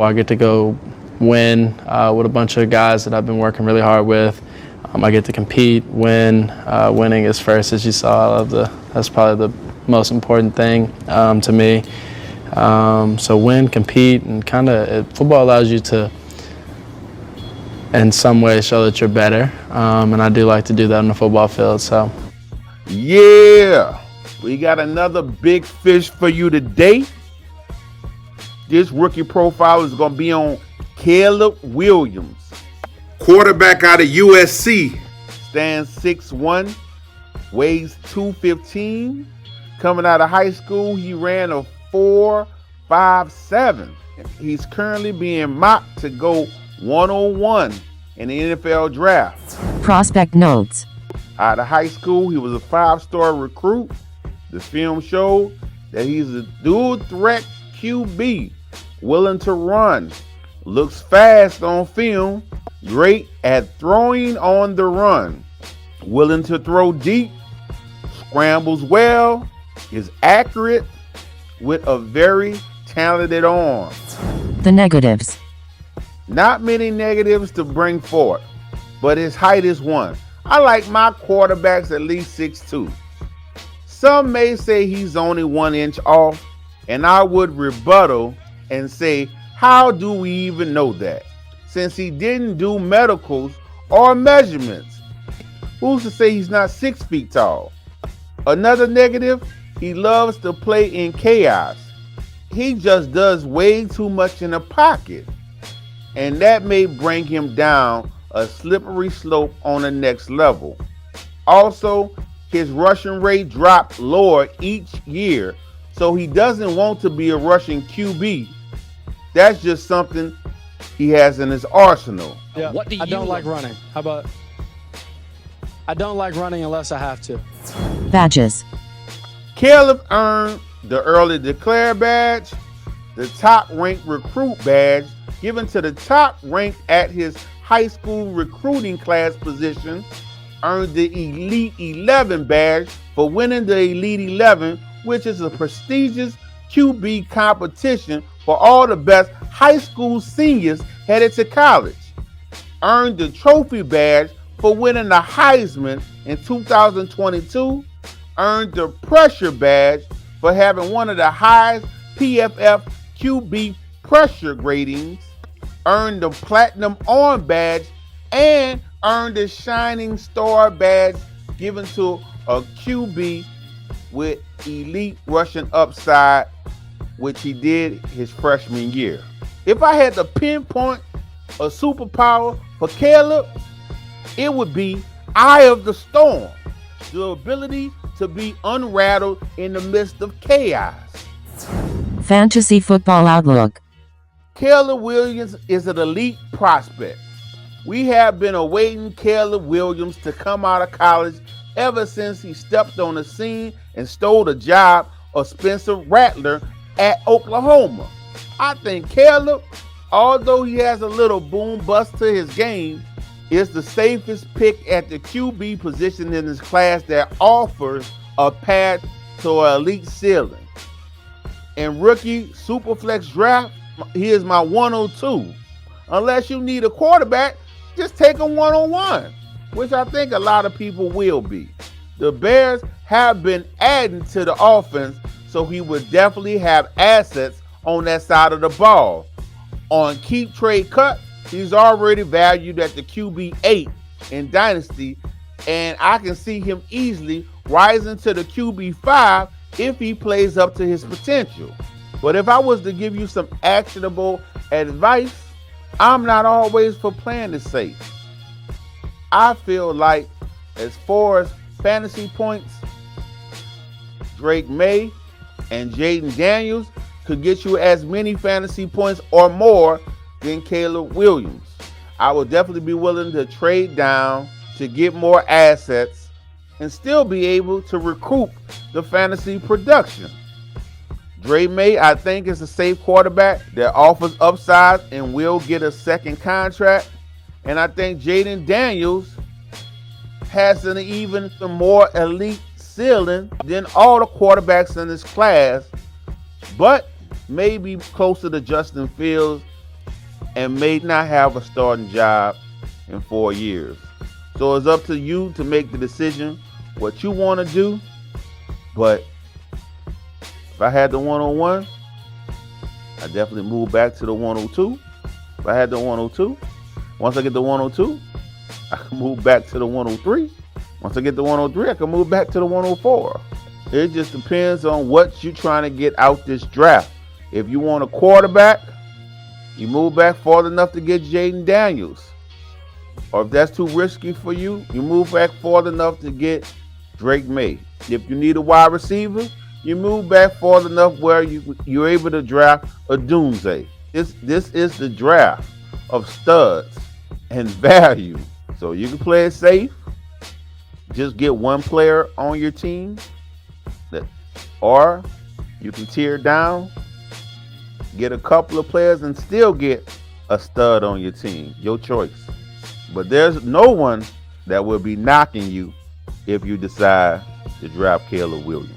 I get to go win with a bunch of guys that I've been working really hard with. I get to compete, win. Winning is first, as you saw. That's probably the most important thing to me. So win, compete, and football allows you to, in some way, show that you're better. And I do like to do that on the football field. So, yeah, we got another big fish for you today. This rookie profile is going to be on Caleb Williams. Quarterback out of USC. Stands 6'1", weighs 215. Coming out of high school, he ran a 4.57. He's currently being mocked to go 101 in the NFL draft. Prospect notes. Out of high school, he was a 5-star recruit. The film showed that he's a dual threat QB, willing to run, looks fast on film, great at throwing on the run, willing to throw deep, scrambles well, is accurate with a very talented arm. The negatives. Not many negatives to bring forth, but his height is one. I like my quarterbacks at least 6'2". Some may say he's only 1 inch off, and I would rebuttal and say, how do we even know that? Since he didn't do medicals or measurements. Who's to say he's not 6 feet tall? Another negative, he loves to play in chaos. He just does way too much in the pocket, and that may bring him down a slippery slope on the next level. Also, his rushing rate dropped lower each year, so he doesn't want to be a rushing QB. That's just something he has in his arsenal. Yeah, I don't like running. How about? I don't like running unless I have to. Badges. Caleb earned the early declare badge, the top ranked recruit badge given to the top ranked at his high school recruiting class position, earned the Elite 11 badge for winning the Elite 11, which is a prestigious QB competition for all the best high school seniors headed to college. Earned the trophy badge for winning the Heisman in 2022. Earned the pressure badge for having one of the highest PFF QB pressure gradings. Earned the platinum arm badge and earned the shining star badge given to a QB with elite rushing upside, which he did his freshman year. If I had to pinpoint a superpower for Caleb, it would be eye of the storm, the ability to be unrattled in the midst of chaos. Fantasy football outlook. Caleb Williams is an elite prospect. We have been awaiting Caleb Williams to come out of college ever since he stepped on the scene and stole the job of Spencer Rattler at Oklahoma. I think Caleb, although he has a little boom bust to his game, is the safest pick at the QB position in this class that offers a path to an elite ceiling. In rookie Superflex draft, he is my 102. Unless you need a quarterback, just take him one-on-one, which I think a lot of people will be. The Bears have been adding to the offense, so he would definitely have assets on that side of the ball. On Keep Trade Cut, he's already valued at the QB 8 in Dynasty, and I can see him easily rising to the QB 5 if he plays up to his potential. But if I was to give you some actionable advice, I'm not always for playing it safe. I feel like as far as fantasy points, Drake May and Jaden Daniels could get you as many fantasy points or more than Caleb Williams. I would definitely be willing to trade down to get more assets and still be able to recoup the fantasy production. Drake May, I think, is a safe quarterback that offers upside and will get a second contract. And I think Jaden Daniels has an even more elite ceiling than all the quarterbacks in this class, but maybe closer to Justin Fields and may not have a starting job in 4 years. So it's up to you to make the decision what you want to do. But if I had the 101, I definitely move back to the 102. If I had the 102, once I get the 102, I can move back to the 103. Once I get the 103, I can move back to the 104. It just depends on what you're trying to get out this draft. If you want a quarterback, you move back far enough to get Jaden Daniels. Or if that's too risky for you, you move back far enough to get Drake May. If you need a wide receiver, you move back far enough where you're able to draft a doomsday. This is the draft of studs and value. So you can play it safe. Just get one player on your team. Or you can tear down, get a couple of players, and still get a stud on your team. Your choice. But there's no one that will be knocking you if you decide to draft Caleb Williams.